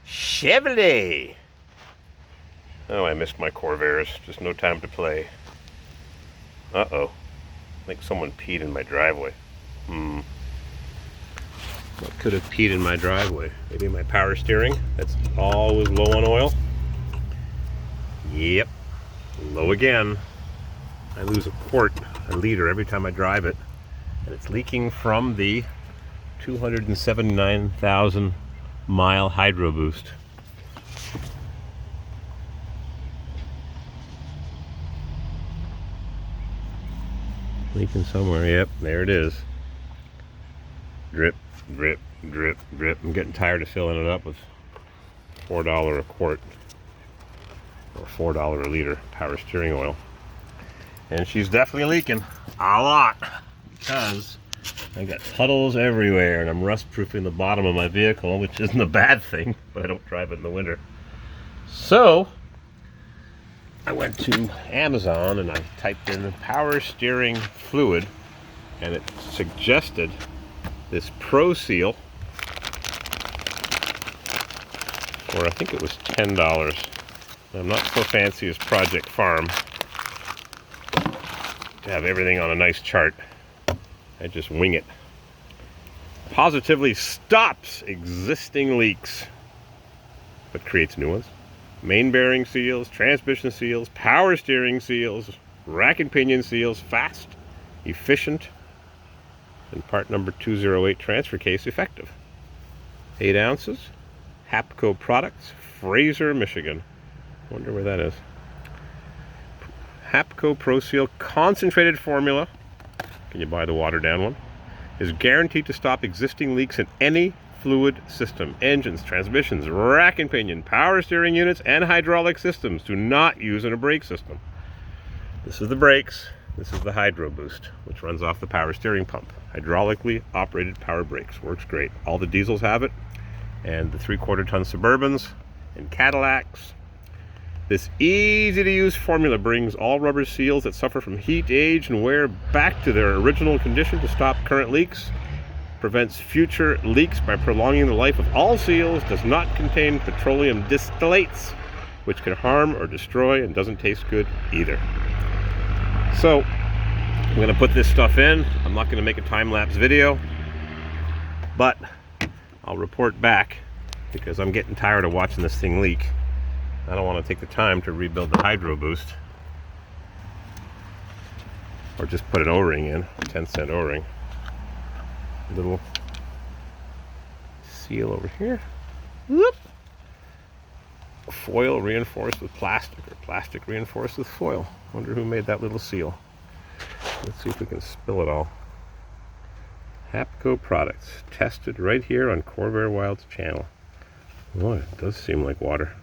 Chevrolet. Oh, I missed my Corvairs. Just no time to play. Uh-oh. I think someone peed in my driveway. What could have peed in my driveway? Maybe my power steering? That's always low on oil. Yep. Low again. I lose a liter every time I drive it. And it's leaking from the 279,000 mile hydro boost. Leaking somewhere. Yep, there it is. Drip, drip, drip, drip. I'm getting tired of filling it up with $4 a quart or $4 a liter power steering oil. And she's definitely leaking a lot because I got puddles everywhere and I'm rust proofing the bottom of my vehicle, which isn't a bad thing, but I don't drive it in the winter. So I went to Amazon and I typed in power steering fluid and it suggested this Pro Seal for I think it was $10. I'm not so fancy as Project Farm to have everything on a nice chart. I just wing it. Positively stops existing leaks, but creates new ones. Main bearing seals, transmission seals, power steering seals, rack and pinion seals, fast, efficient, and part number 208 transfer case effective. 8 ounces, Hapco Products, Fraser, Michigan. Wonder where that is. Hapco Pro Seal concentrated formula, can you buy the watered down one, is guaranteed to stop existing leaks in any fluid system. Engines, transmissions, rack and pinion, power steering units, and hydraulic systems do not use in a brake system. This is the brakes. This is the hydro boost, which runs off the power steering pump. Hydraulically operated power brakes. Works great. All the diesels have it, and the 3/4 ton Suburbans and Cadillacs. This easy-to-use formula brings all rubber seals that suffer from heat, age, and wear back to their original condition to stop current leaks, prevents future leaks by prolonging the life of all seals, does not contain petroleum distillates, which can harm or destroy, and doesn't taste good either. So, I'm going to put this stuff in. I'm not going to make a time-lapse video, but I'll report back because I'm getting tired of watching this thing leak. I don't want to take the time to rebuild the hydro boost or just put an O-ring in, a 10-cent O-ring. Little seal over here. Whoop. Foil reinforced with plastic, or plastic reinforced with foil. Wonder who made that little seal. Let's see if we can spill it all. Hapco Products, tested right here on Corvair Wild's channel. Oh, it does seem like water.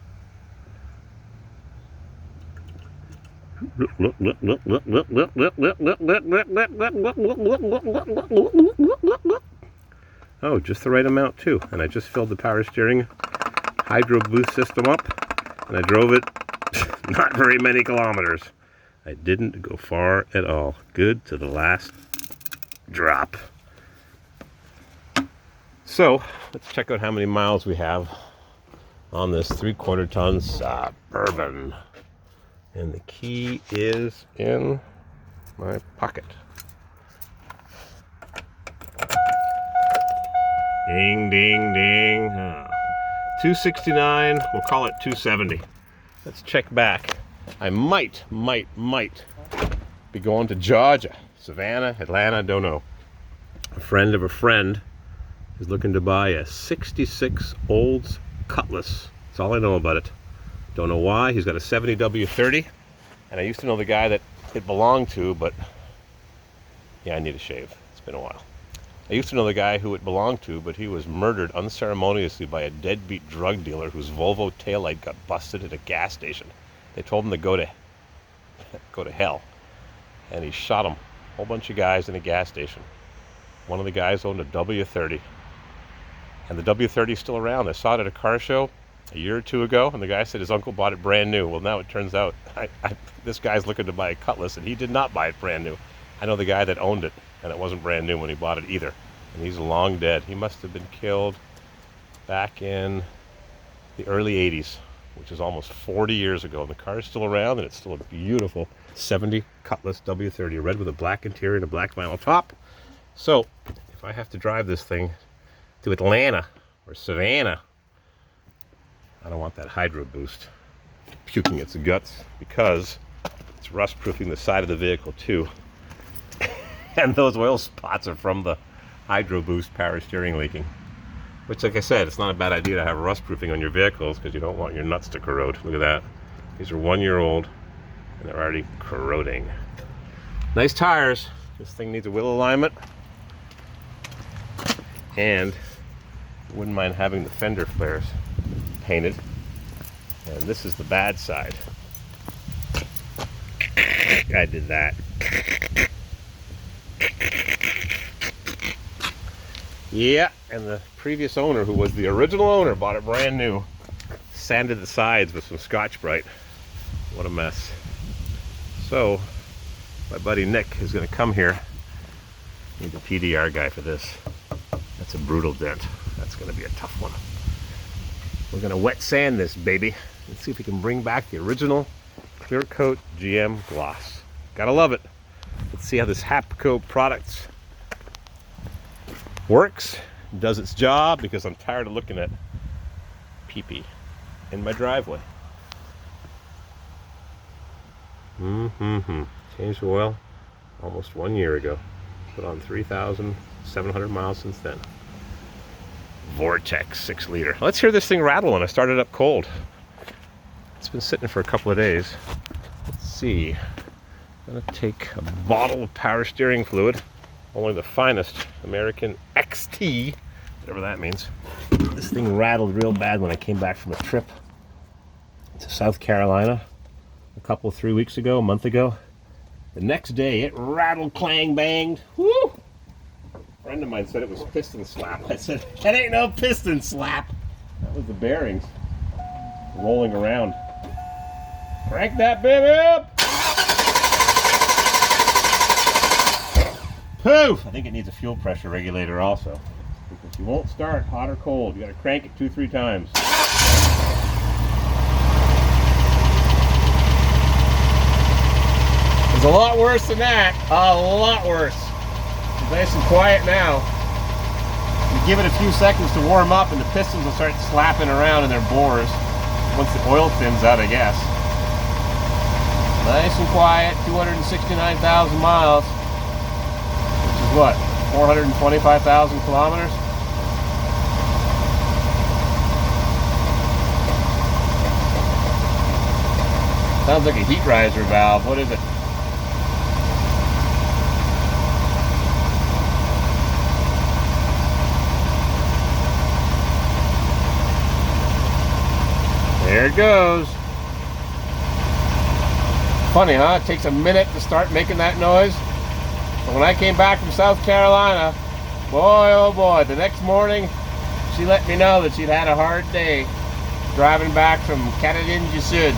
Oh, just the right amount too. And I just filled the power steering hydro boost system up and I drove it not very many kilometers. I didn't go far at all. Good to the last drop. So let's check out how many miles we have on this 3/4 ton Suburban. And the key is in my pocket. Ding, ding, ding. 269, we'll call it 270. Let's check back. I might be going to Georgia, Savannah, Atlanta, don't know. A friend of a friend is looking to buy a 66 Olds Cutlass. That's all I know about it. Don't know why. He's got a 70 W30, and I used to know the guy that it belonged to, but yeah, I need a shave. It's been a while. I used to know the guy who it belonged to, but he was murdered unceremoniously by a deadbeat drug dealer whose Volvo taillight got busted at a gas station. They told him to go to hell, and he shot him. A whole bunch of guys in a gas station. One of the guys owned a W30, and the W30 is still around. I saw it at a car show a year or two ago, and the guy said his uncle bought it brand new. Well, now it turns out this guy's looking to buy a Cutlass, and he did not buy it brand new. I know the guy that owned it, and it wasn't brand new when he bought it either. And he's long dead. He must have been killed back in the early 80s, which is almost 40 years ago. And the car is still around, and it's still a beautiful 70 Cutlass W30, red with a black interior and a black vinyl top. So if I have to drive this thing to Atlanta or Savannah, I don't want that hydro boost puking its guts, because it's rust proofing the side of the vehicle too. And those oil spots are from the hydro boost power steering leaking. Which, like I said, it's not a bad idea to have rust proofing on your vehicles, because you don't want your nuts to corrode. Look at that. These are 1 year old and they're already corroding. Nice tires. This thing needs a wheel alignment. And wouldn't mind having the fender flares painted. And this is the bad side. I did that. Yeah, and the previous owner, who was the original owner, bought it brand new. Sanded the sides with some Scotch-Brite. What a mess. So, my buddy Nick is going to come here. Need the PDR guy for this. That's a brutal dent. That's going to be a tough one. We're going to wet sand this baby and see if we can bring back the original clear coat GM gloss. Gotta love it. Let's see how this Hapco Products works, does its job, because I'm tired of looking at pee-pee in my driveway. Changed the oil almost 1 year ago. Put on 3,700 miles since then. Vortex 6 liter. Let's hear this thing rattle when I start it up cold. It's been sitting for a couple of days. Let's see. I'm gonna take a bottle of power steering fluid, only the finest American XT, whatever that means. This thing rattled real bad when I came back from a trip to South Carolina a 3 weeks ago, a month ago. The next day it rattled, clang, banged. Woo! A friend of mine said it was piston slap. I said, that ain't no piston slap. That was the bearings rolling around. Crank that baby up! Poof! I think it needs a fuel pressure regulator also, because you won't start hot or cold. You gotta crank it 2-3 times. It's a lot worse than that. A lot worse. It's nice and quiet now. You give it a few seconds to warm up and the pistons will start slapping around in their bores once the oil thins out, I guess. Nice and quiet, 269,000 miles. Which is what, 425,000 kilometers? Sounds like a heat riser valve. What is it? There it goes. Funny, huh? It takes a minute to start making that noise. But when I came back from South Carolina, boy, oh boy, the next morning, she let me know that she'd had a hard day driving back from Canadinja Sud.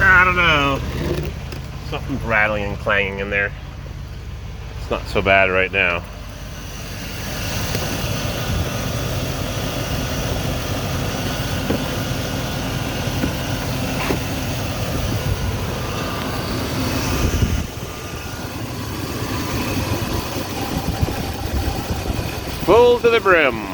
I don't know. Something's rattling and clanging in there. It's not so bad right now. Full to the brim.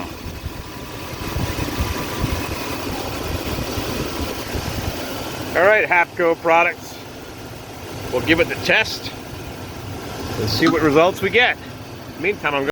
All right, Hapco Products. We'll give it the test and see what results we get. Meantime, I'm going